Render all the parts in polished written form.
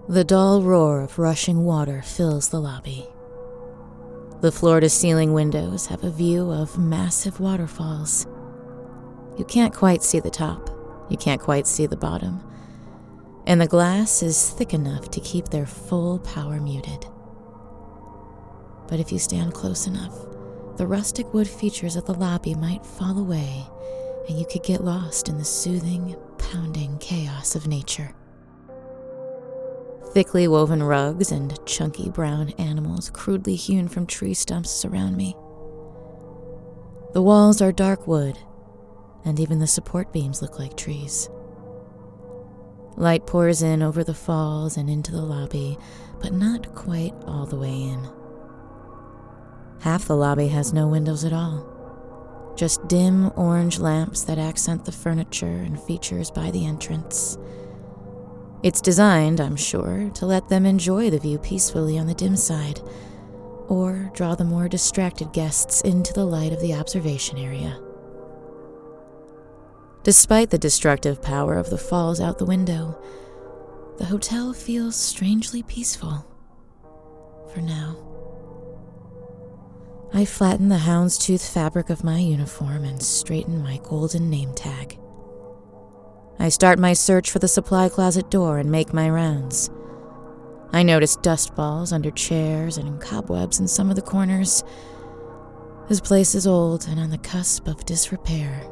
The dull roar of rushing water fills the lobby. The floor-to-ceiling windows have a view of massive waterfalls. You can't quite see the top, you can't quite see the bottom, and the glass is thick enough to keep their full power muted. But if you stand close enough, the rustic wood features of the lobby might fall away, and you could get lost in the soothing, pounding chaos of nature. Thickly woven rugs and chunky brown animals crudely hewn from tree stumps surround me. The walls are dark wood, and even the support beams look like trees. Light pours in over the falls and into the lobby, but not quite all the way in. Half the lobby has no windows at all, just dim orange lamps that accent the furniture and features by the entrance. It's designed, I'm sure, to let them enjoy the view peacefully on the dim side, or draw the more distracted guests into the light of the observation area. Despite the destructive power of the falls out the window, the hotel feels strangely peaceful. For now. I flatten the houndstooth fabric of my uniform and straighten my golden name tag. I start my search for the supply closet door and make my rounds. I notice dust balls under chairs and cobwebs in some of the corners. This place is old and on the cusp of disrepair.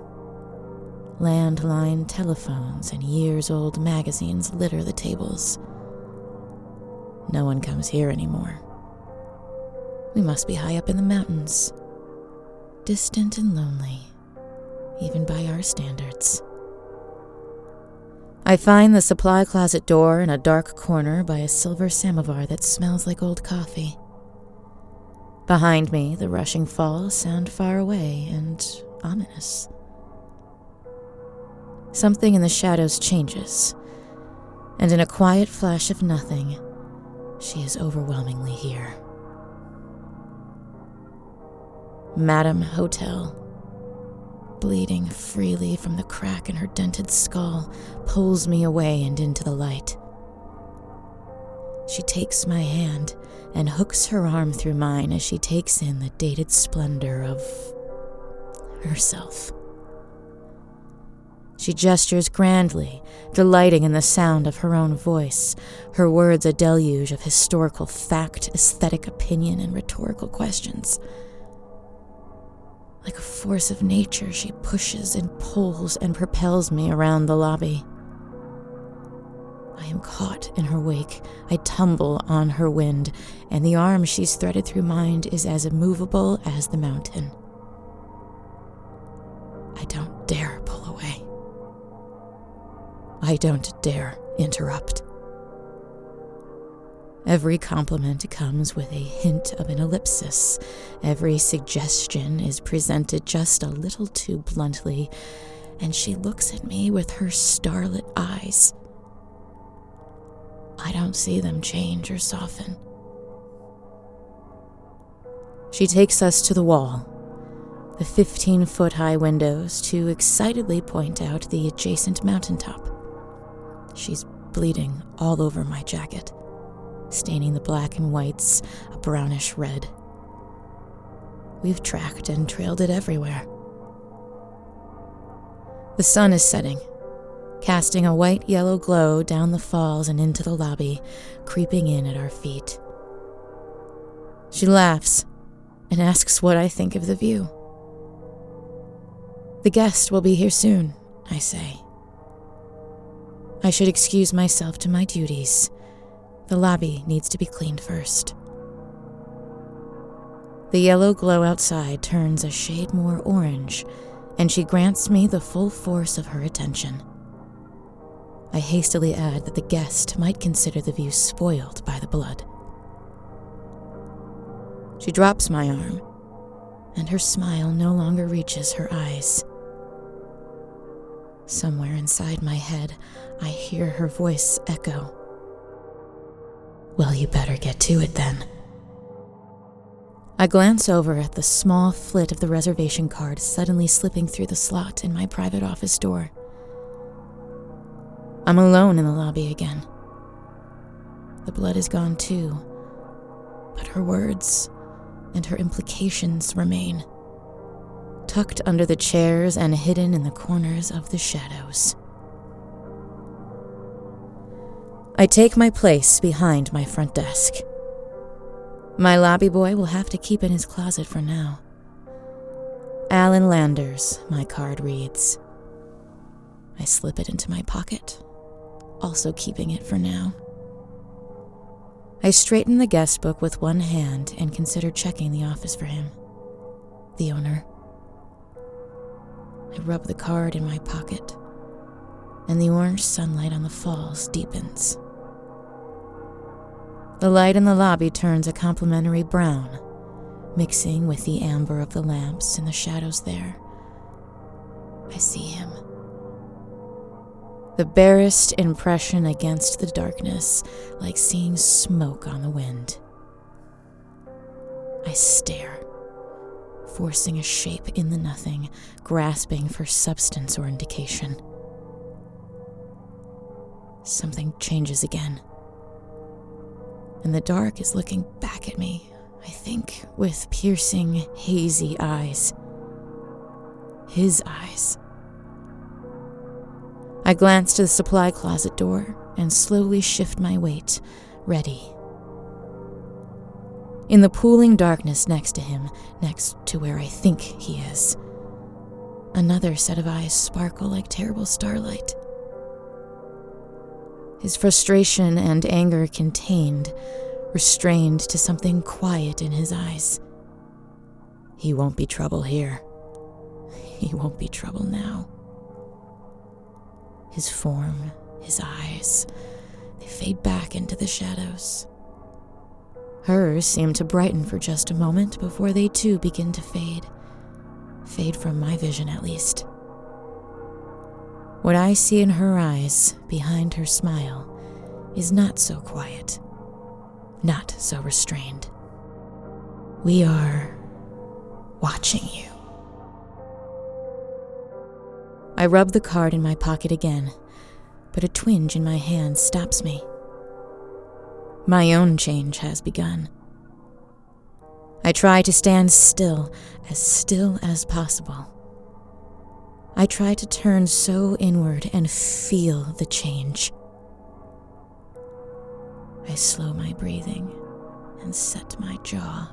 Landline telephones and years-old magazines litter the tables. No one comes here anymore. We must be high up in the mountains, distant and lonely, even by our standards. I find the supply closet door in a dark corner by a silver samovar that smells like old coffee. Behind me, the rushing falls sound far away and ominous. Something in the shadows changes, and in a quiet flash of nothing, she is overwhelmingly here. Madame Hotel, bleeding freely from the crack in her dented skull, pulls me away and into the light. She takes my hand and hooks her arm through mine as she takes in the dated splendor of herself. She gestures grandly, delighting in the sound of her own voice, her words a deluge of historical fact, aesthetic opinion, and rhetorical questions. Like a force of nature, she pushes and pulls and propels me around the lobby. I am caught in her wake. I tumble on her wind, and the arm she's threaded through mine is as immovable as the mountain. I don't dare pull away. I don't dare interrupt. Every compliment comes with a hint of an ellipsis. Every suggestion is presented just a little too bluntly, and she looks at me with her starlit eyes. I don't see them change or soften. She takes us to the wall, the 15-foot-high windows, to excitedly point out the adjacent mountaintop. She's bleeding all over my jacket, staining the black and whites a brownish red. We've tracked and trailed it everywhere. The sun is setting, casting a white-yellow glow down the falls and into the lobby, creeping in at our feet. She laughs and asks what I think of the view. The guest will be here soon, I say. I should excuse myself to my duties. The lobby needs to be cleaned first. The yellow glow outside turns a shade more orange, and she grants me the full force of her attention. I hastily add that the guest might consider the view spoiled by the blood. She drops my arm, and her smile no longer reaches her eyes. Somewhere inside my head, I hear her voice echo. Well, you better get to it then. I glance over at the small flit of the reservation card suddenly slipping through the slot in my private office door. I'm alone in the lobby again. The blood is gone too, but her words and her implications remain, tucked under the chairs and hidden in the corners of the shadows. I take my place behind my front desk. My lobby boy will have to keep in his closet for now. Alan Landers, my card reads. I slip it into my pocket, also keeping it for now. I straighten the guest book with one hand and consider checking the office for him, the owner. I rub the card in my pocket, and the orange sunlight on the falls deepens. The light in the lobby turns a complementary brown, mixing with the amber of the lamps in the shadows there. I see him. The barest impression against the darkness, like seeing smoke on the wind. I stare, forcing a shape in the nothing, grasping for substance or indication. Something changes again, and the dark is looking back at me, I think, with piercing, hazy eyes. His eyes. I glance to the supply closet door and slowly shift my weight, ready. In the pooling darkness next to him, next to where I think he is, another set of eyes sparkle like terrible starlight. His frustration and anger contained, restrained to something quiet in his eyes. He won't be trouble here. He won't be trouble now. His form, his eyes, they fade back into the shadows. Hers seem to brighten for just a moment before they too begin to fade. Fade from my vision, at least. What I see in her eyes, behind her smile, is not so quiet, not so restrained. We are watching you. I rub the card in my pocket again, but a twinge in my hand stops me. My own change has begun. I try to stand still as possible. I try to turn so inward and feel the change. I slow my breathing and set my jaw.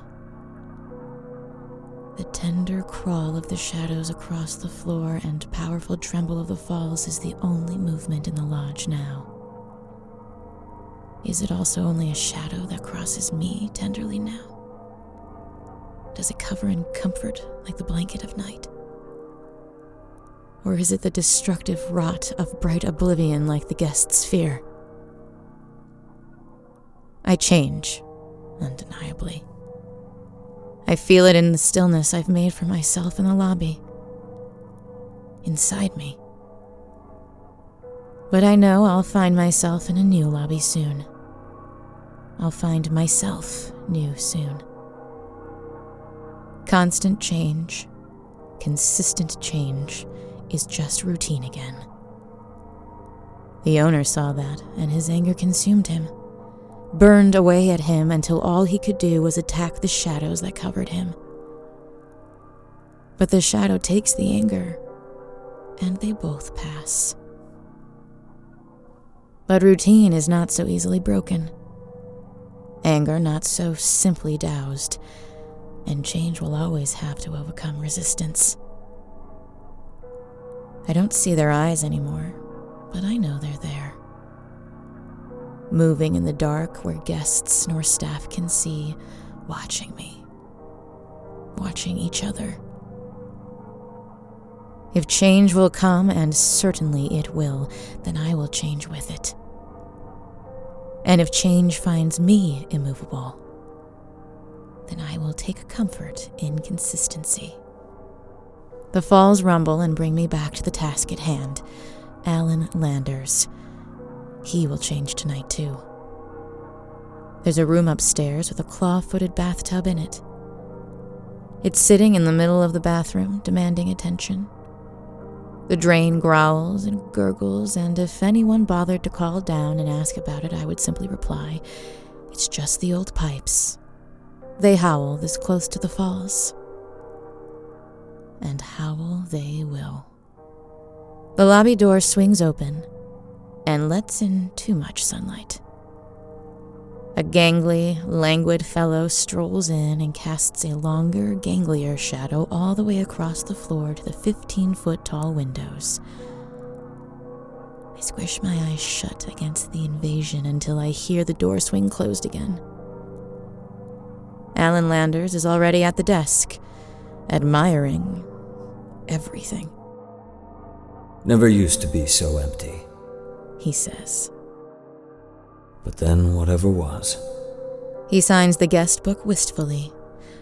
The tender crawl of the shadows across the floor and powerful tremble of the falls is the only movement in the lodge now. Is it also only a shadow that crosses me tenderly now? Does it cover in comfort like the blanket of night? Or is it the destructive rot of bright oblivion like the guest's fear? I change, undeniably. I feel it in the stillness I've made for myself in the lobby. Inside me. But I know I'll find myself in a new lobby soon. I'll find myself new soon. Constant change, consistent change, is just routine again. The owner saw that, and his anger consumed him, burned away at him until all he could do was attack the shadows that covered him. But the shadow takes the anger, and they both pass. But routine is not so easily broken. Anger not so simply doused, and change will always have to overcome resistance. I don't see their eyes anymore, but I know they're there. Moving in the dark where guests nor staff can see, watching me, watching each other. If change will come, and certainly it will, then I will change with it. And if change finds me immovable, then I will take comfort in consistency. The falls rumble and bring me back to the task at hand. Alan Landers. He will change tonight, too. There's a room upstairs with a claw-footed bathtub in it. It's sitting in the middle of the bathroom, demanding attention. The drain growls and gurgles, and if anyone bothered to call down and ask about it, I would simply reply, "It's just the old pipes. They howl this close to the falls." And howl they will. The lobby door swings open and lets in too much sunlight. A gangly, languid fellow strolls in and casts a longer, ganglier shadow all the way across the floor to the 15-foot-tall windows. I squish my eyes shut against the invasion until I hear the door swing closed again. Alan Landers is already at the desk, admiring everything. "Never used to be so empty," he says. "But then whatever was." He signs the guest book wistfully,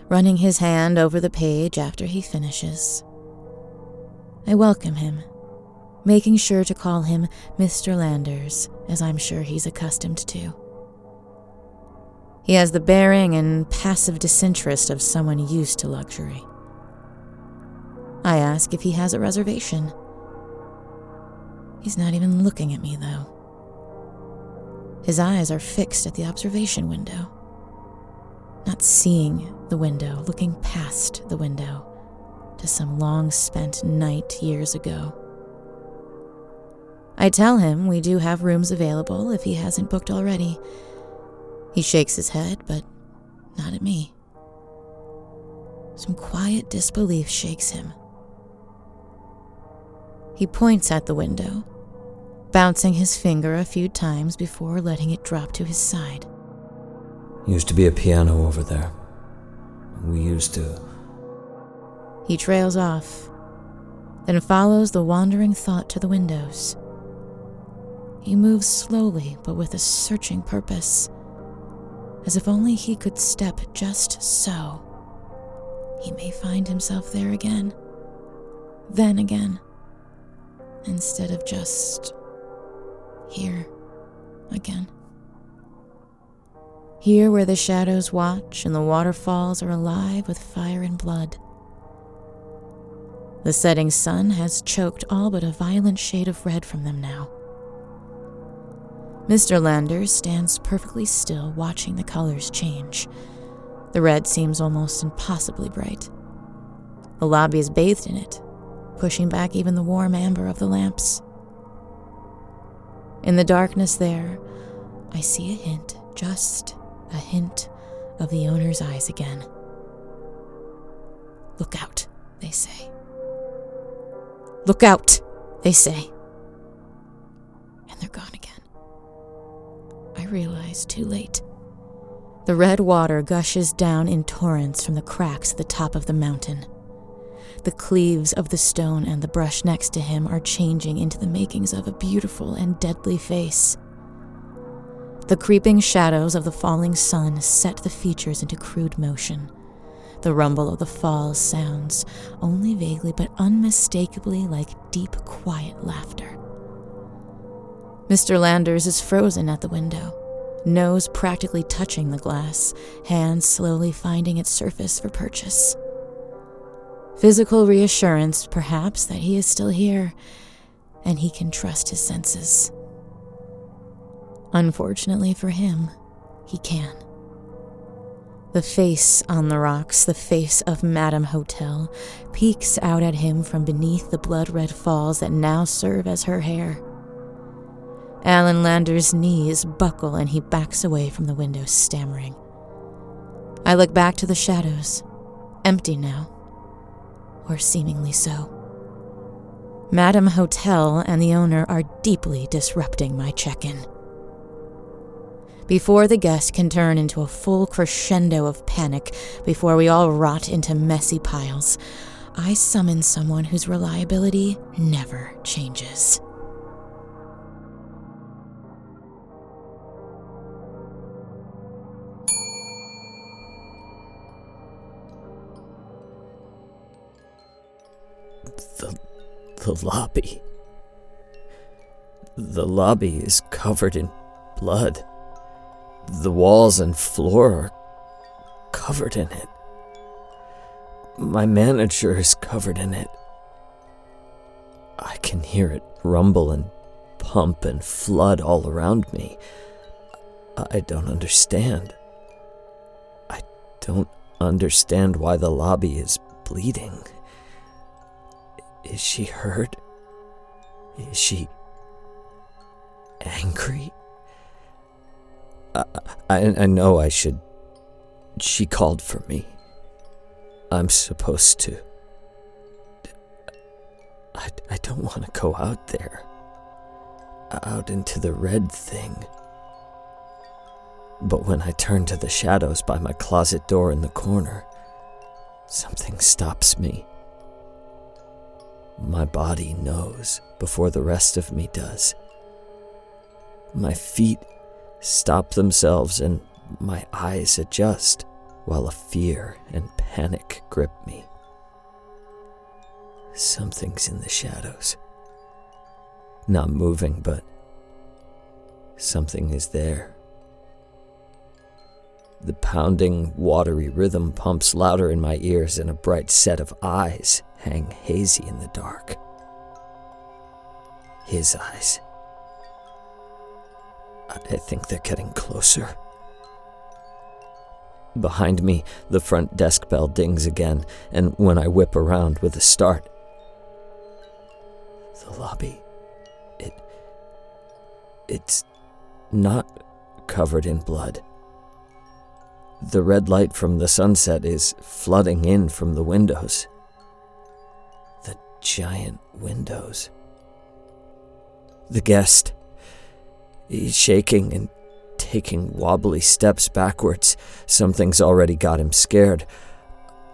running his hand over the page after he finishes. I welcome him, making sure to call him Mr. Landers, as I'm sure he's accustomed to. He has the bearing and passive disinterest of someone used to luxury. I ask if he has a reservation. He's not even looking at me, though. His eyes are fixed at the observation window. Not seeing the window, looking past the window to some long-spent night years ago. I tell him we do have rooms available if he hasn't booked already. He shakes his head, but not at me. Some quiet disbelief shakes him. He points at the window, bouncing his finger a few times before letting it drop to his side. "Used to be a piano over there. We used to..." He trails off, then follows the wandering thought to the windows. He moves slowly, but with a searching purpose, as if only he could step just so. He may find himself there again, then again, instead of just here again. Here where the shadows watch and the waterfalls are alive with fire and blood. The setting sun has choked all but a violent shade of red from them now. Mr. Landers stands perfectly still, watching the colors change. The red seems almost impossibly bright. The lobby is bathed in it, pushing back even the warm amber of the lamps. In the darkness there, I see a hint, just a hint, of the owner's eyes again. "Look out," they say. "Look out," they say. And they're gone again. I realize too late. The red water gushes down in torrents from the cracks at the top of the mountain. The cleaves of the stone and the brush next to him are changing into the makings of a beautiful and deadly face. The creeping shadows of the falling sun set the features into crude motion. The rumble of the falls sounds, only vaguely but unmistakably, like deep, quiet laughter. Mr. Landers is frozen at the window, nose practically touching the glass, hands slowly finding its surface for purchase. Physical reassurance, perhaps, that he is still here, and he can trust his senses. Unfortunately for him, he can. The face on the rocks, the face of Madame Hotel, peeks out at him from beneath the blood-red falls that now serve as her hair. Alan Landers' knees buckle and he backs away from the window, stammering. I look back to the shadows, empty now, or seemingly so. Madame Hotel and the owner are deeply disrupting my check-in. Before the guest can turn into a full crescendo of panic, before we all rot into messy piles, I summon someone whose reliability never changes. The lobby. The lobby is covered in blood. The walls and floor are covered in it. My manager is covered in it. I can hear it rumble and pump and flood all around me. I don't understand. I don't understand why the lobby is bleeding. Is she hurt? Is she angry? I know I should. She called for me. I'm supposed to. I don't want to go out there. Out into the red thing. But when I turn to the shadows by my closet door in the corner, something stops me. My body knows before the rest of me does. My feet stop themselves and my eyes adjust while a fear and panic grip me. Something's in the shadows. Not moving, but something is there. The pounding, watery rhythm pumps louder in my ears, and a bright set of eyes hang hazy in the dark. His eyes. I think they're getting closer. Behind me, the front desk bell dings again, and when I whip around with a start, the lobby, it's not covered in blood. The red light from the sunset is flooding in from the windows. The giant windows. The guest, he's shaking and taking wobbly steps backwards. Something's already got him scared.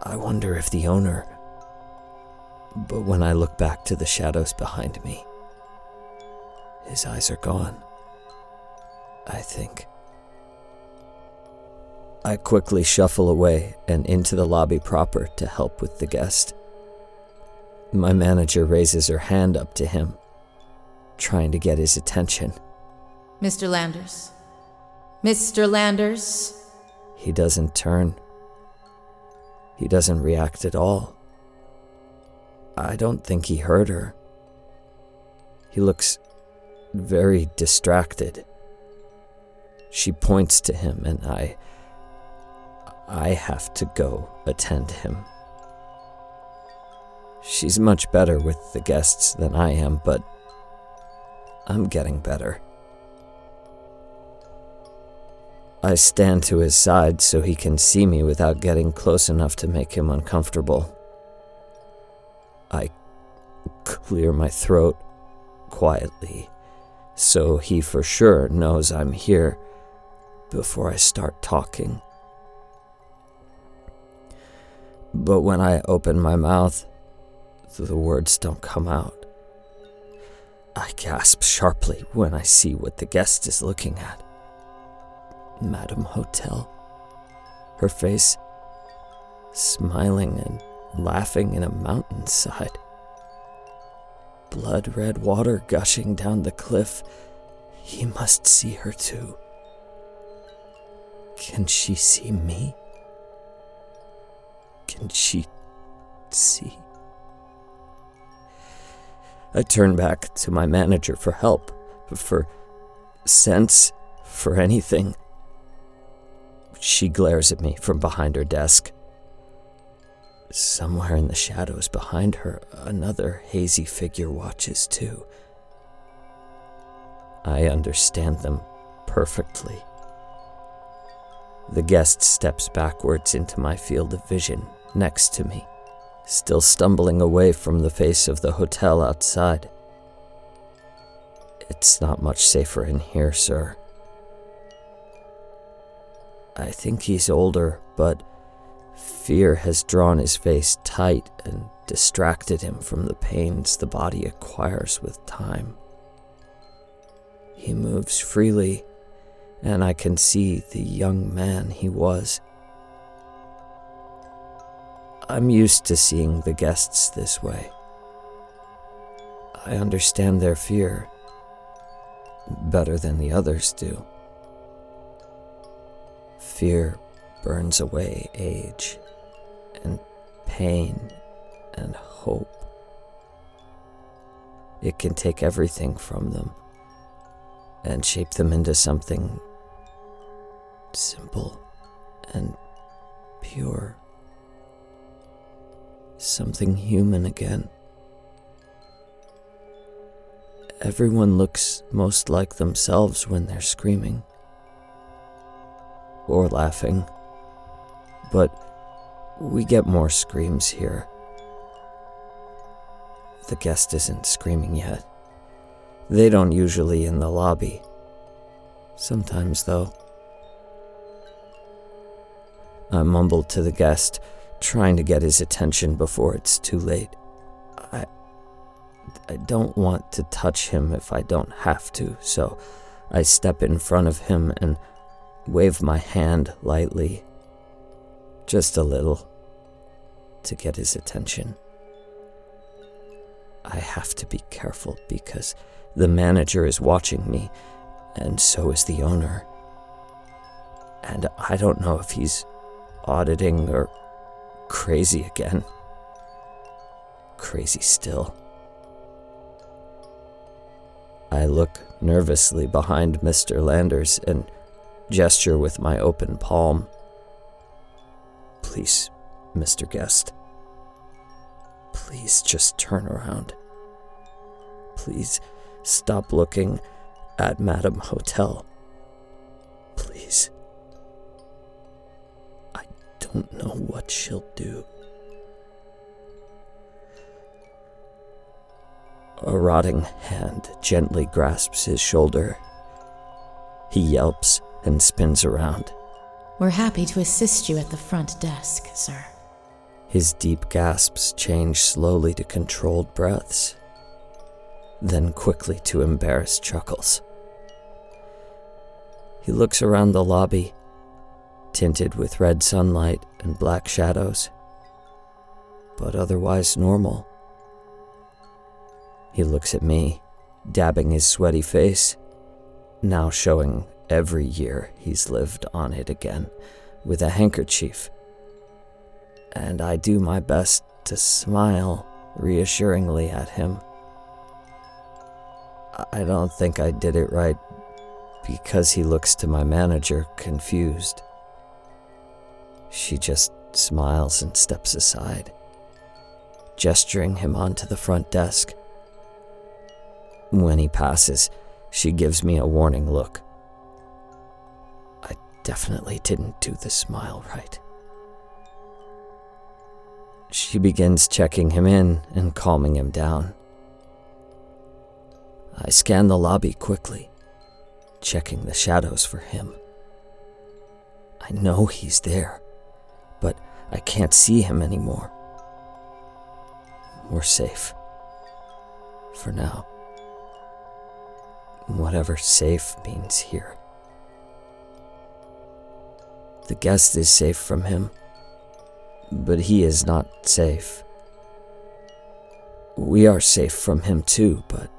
I wonder if the owner... But when I look back to the shadows behind me, his eyes are gone, I think. I quickly shuffle away and into the lobby proper to help with the guest. My manager raises her hand up to him, trying to get his attention. Mr. Landers. Mr. Landers. He doesn't turn. He doesn't react at all. I don't think he heard her. He looks very distracted. She points to him, and I have to go attend him. She's much better with the guests than I am, but I'm getting better. I stand to his side so he can see me without getting close enough to make him uncomfortable. I clear my throat quietly so he for sure knows I'm here before I start talking. But when I open my mouth, the words don't come out. I gasp sharply when I see what the guest is looking at. Madame Hotel. Her face smiling and laughing in a mountainside. Blood-red water gushing down the cliff. He must see her too. Can she see me? Can she see? I turn back to my manager for help, for sense, for anything. She glares at me from behind her desk. Somewhere in the shadows behind her, another hazy figure watches too. I understand them perfectly. The guest steps backwards into my field of vision next to me, still stumbling away from the face of the hotel outside. It's not much safer in here, sir. I think he's older, but fear has drawn his face tight and distracted him from the pains the body acquires with time. He moves freely, and I can see the young man he was. I'm used to seeing the guests this way. I understand their fear better than the others do. Fear burns away age and pain and hope. it can take everything from them and shape them into something simple and pure. Something human again. Everyone looks most like themselves when they're screaming or laughing, but we get more screams here. The guest isn't screaming yet. They don't usually in the lobby. Sometimes, though. I mumbled to the guest, trying to get his attention before it's too late. I don't want to touch him if I don't have to, so I step in front of him and wave my hand lightly, just a little, to get his attention. I have to be careful because the manager is watching me, and so is the owner. And I don't know if he's auditing or crazy again. Crazy still. I look nervously behind Mr. Landers and gesture with my open palm. Please, Mr. Guest. Please just turn around. Please stop looking at Madame Hotel. Please. I don't know what she'll do. A rotting hand gently grasps his shoulder. He yelps and spins around. We're happy to assist you at the front desk, sir. His deep gasps change slowly to controlled breaths, then quickly to embarrassed chuckles. He looks around the lobby, tinted with red sunlight and black shadows, but otherwise normal. He looks at me, dabbing his sweaty face, now showing every year he's lived on it again, with a handkerchief. And I do my best to smile reassuringly at him. I don't think I did it right because he looks to my manager, confused. She just smiles and steps aside, gesturing him onto the front desk. When he passes, she gives me a warning look. I definitely didn't do the smile right. She begins checking him in and calming him down. I scan the lobby quickly, checking the shadows for him. I know he's there, but I can't see him anymore. We're safe. For now. Whatever safe means here. The guest is safe from him, but he is not safe. We are safe from him too, but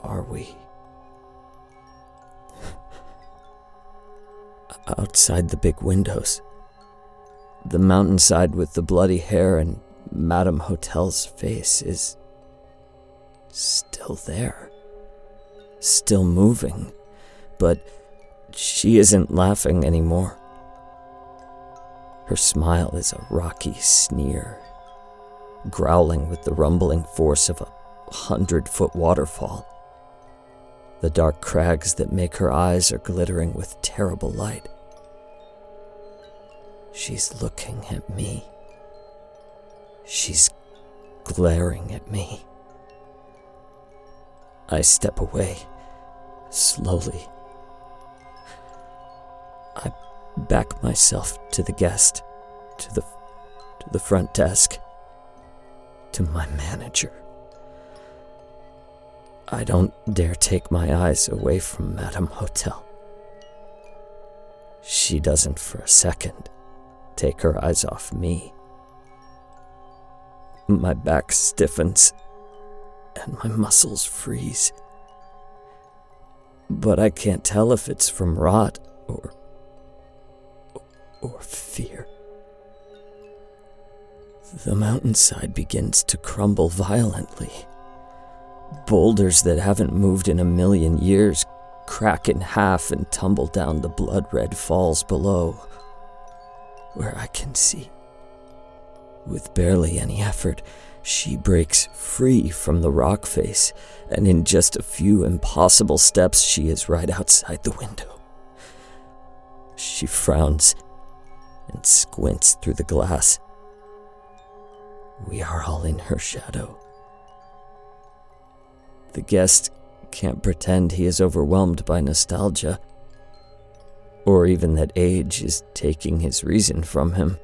are we? Outside the big windows, the mountainside with the bloody hair and Madame Hotel's face is still there. Still moving, but she isn't laughing anymore. Her smile is a rocky sneer, growling with the rumbling force of a 100-foot waterfall. The dark crags that make her eyes are glittering with terrible light. She's looking at me. She's glaring at me. I step away, slowly. I back myself to the guest, to the front desk, to my manager. I don't dare take my eyes away from Madame Hotel. She doesn't for a second take her eyes off me. My back stiffens and my muscles freeze. But I can't tell if it's from rot or fear. The mountainside begins to crumble violently. Boulders that haven't moved in a million years crack in half and tumble down the blood-red falls below, where I can see. With barely any effort, she breaks free from the rock face, and in just a few impossible steps, she is right outside the window. She frowns and squints through the glass. We are all in her shadow. The guest can't pretend he is overwhelmed by nostalgia, or even that age is taking his reason from him.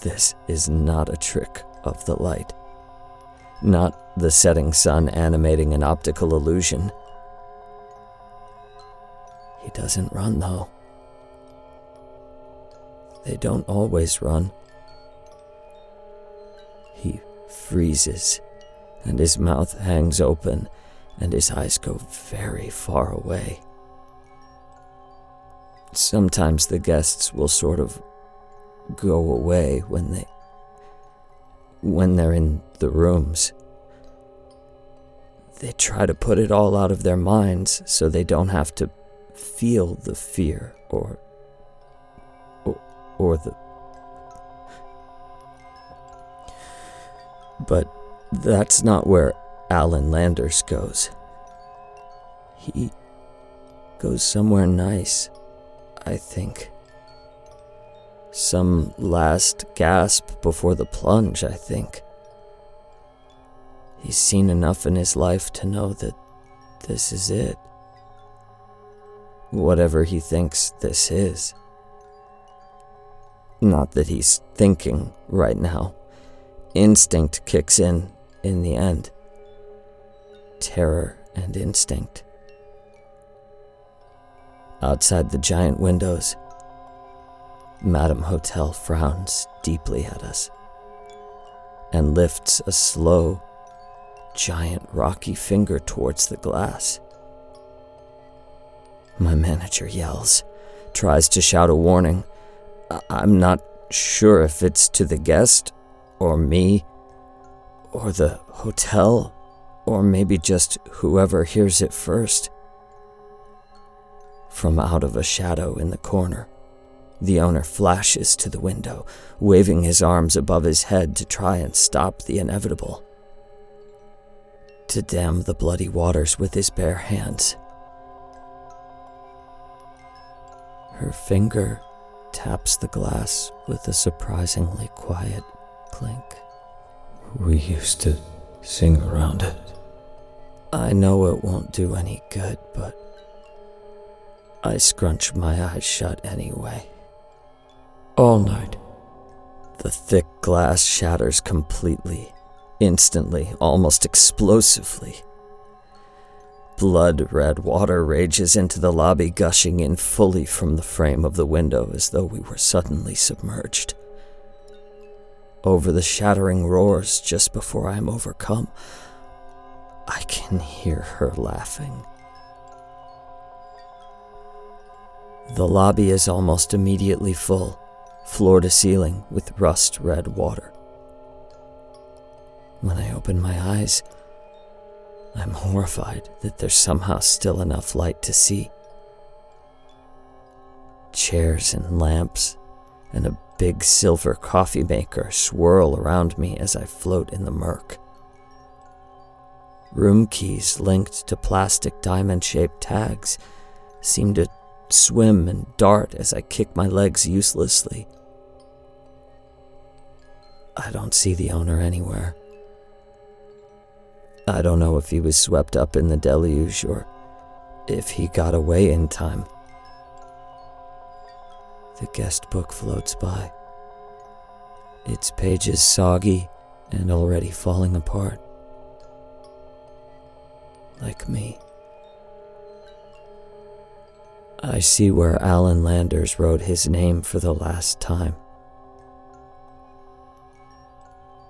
This is not a trick of the light, not the setting sun animating an optical illusion. He doesn't run, though. They don't always run. He freezes, and his mouth hangs open, and his eyes go very far away. Sometimes the guests will sort of go away when they're in the rooms. They try to put it all out of their minds so they don't have to feel the fear or the... But that's not where Alan Landers goes. He goes somewhere nice, I think. Some last gasp before the plunge, I think. He's seen enough in his life to know that this is it. Whatever he thinks this is. Not that he's thinking right now. Instinct kicks in the end. Terror and instinct. Outside the giant windows, Madame Hotel frowns deeply at us and lifts a slow, giant rocky finger towards the glass. My manager yells, tries to shout a warning. I'm not sure if it's to the guest, or me, or the hotel, or maybe just whoever hears it first. From out of a shadow in the corner, the owner flashes to the window, waving his arms above his head to try and stop the inevitable. To dam the bloody waters with his bare hands. Her finger taps the glass with a surprisingly quiet clink. We used to sing around it. I know it won't do any good, but I scrunch my eyes shut anyway. All night. The thick glass shatters completely, instantly, almost explosively. Blood-red water rages into the lobby, gushing in fully from the frame of the window as though we were suddenly submerged. Over the shattering roars just before I am overcome, I can hear her laughing. The lobby is almost immediately full, floor to ceiling, with rust-red water. When I open my eyes, I'm horrified that there's somehow still enough light to see. Chairs and lamps and a big silver coffee maker swirl around me as I float in the murk. Room keys linked to plastic diamond-shaped tags seem to swim and dart as I kick my legs uselessly. I don't see the owner anywhere. I don't know if he was swept up in the deluge or if he got away in time. The guest book floats by, its pages soggy and already falling apart. Like me. I see where Alan Landers wrote his name for the last time.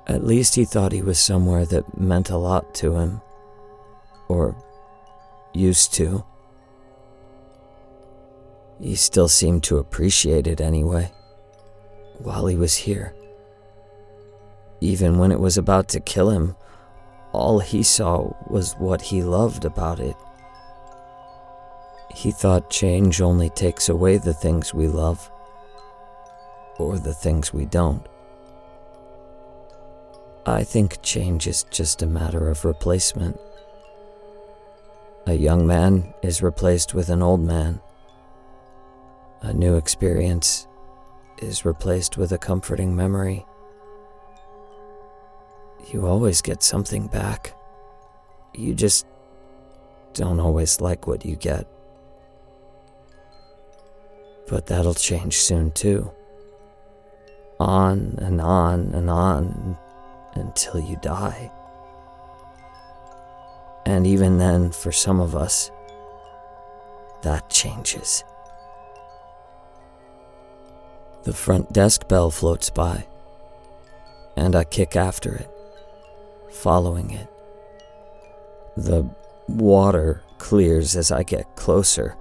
At least he thought he was somewhere that meant a lot to him. Or used to. He still seemed to appreciate it anyway, while he was here. Even when it was about to kill him, all he saw was what he loved about it. He thought change only takes away the things we love, or the things we don't. I think change is just a matter of replacement. A young man is replaced with an old man. A new experience is replaced with a comforting memory. You always get something back. You just don't always like what you get. But that'll change soon too. On and on and on until you die. And even then, for some of us, that changes. The front desk bell floats by, and I kick after it, following it. The water clears as I get closer,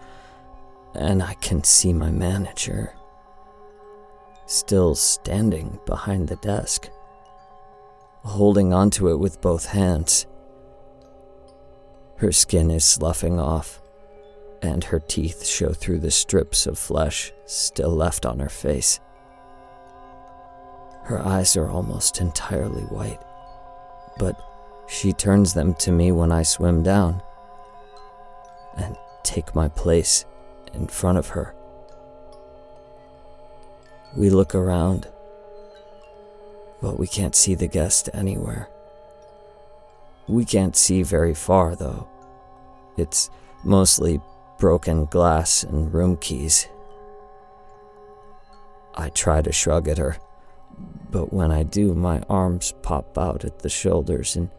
and I can see my manager, still standing behind the desk, holding onto it with both hands. Her skin is sloughing off, and her teeth show through the strips of flesh still left on her face. Her eyes are almost entirely white, but she turns them to me when I swim down and take my place in front of her. We look around, but we can't see the guest anywhere. We can't see very far, though. It's mostly broken glass and room keys. I try to shrug at her, but when I do, my arms pop out at the shoulders and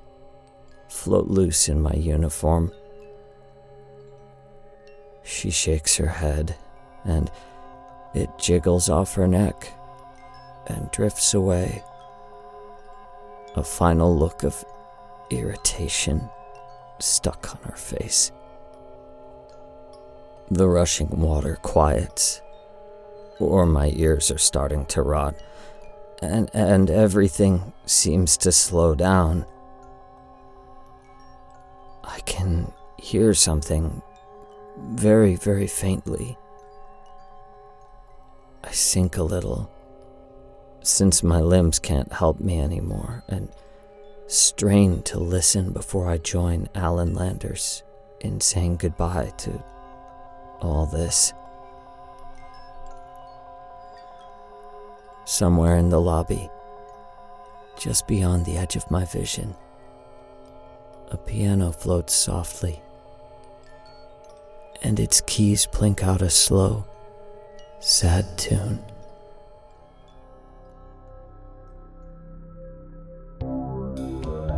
float loose in my uniform. She shakes her head, and it jiggles off her neck and drifts away. A final look of irritation stuck on her face. The rushing water quiets, or my ears are starting to rot, and everything seems to slow down. I can hear something very, very faintly. I sink a little, since my limbs can't help me anymore, and strain to listen before I join Alan Landers in saying goodbye to all this. Somewhere in the lobby, just beyond the edge of my vision, a piano floats softly, and its keys plink out a slow, sad tune.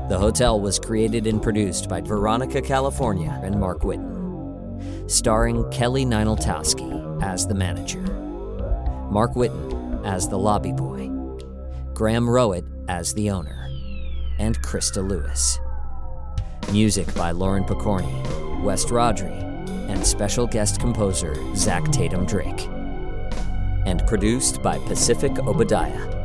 The Hotel was created and produced by Veronica, California, and Mark Whitten, starring Kelly Nienaltowski as the manager, Mark Whitten as the lobby boy, Graham Rowat as the owner, and Christa Lewis. Music by Lauren Picorni, West Rodri, and special guest composer Zach Tatom-Drake. And produced by Pacific Obadiah.